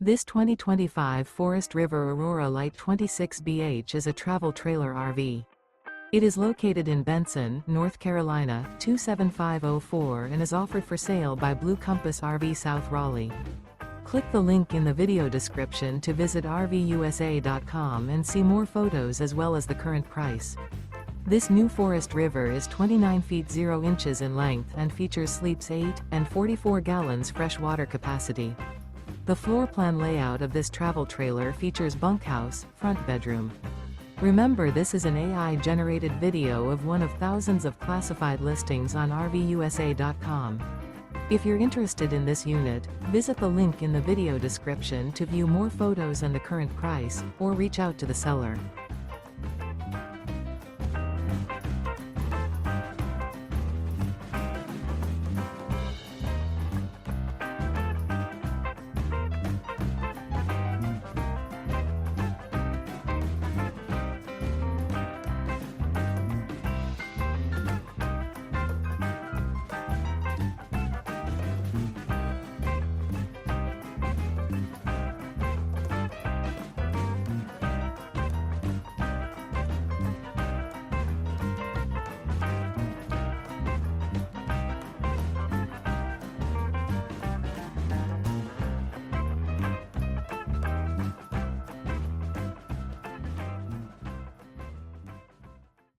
This 2025 Forest River Aurora Light 26BH is a travel trailer RV. It is located in Benson, North Carolina, 27504 and is offered for sale by Blue Compass RV South Raleigh. Click the link in the video description to visit RVUSA.com and see more photos as well as the current price. This new Forest River is 29 feet 0 inches in length and features sleeps 8 and 44 gallons fresh water capacity. The floor plan layout of this travel trailer features bunkhouse, front bedroom. Remember, this is an AI-generated video of one of thousands of classified listings on RVUSA.com. If you're interested in this unit, visit the link in the video description to view more photos and the current price, or reach out to the seller.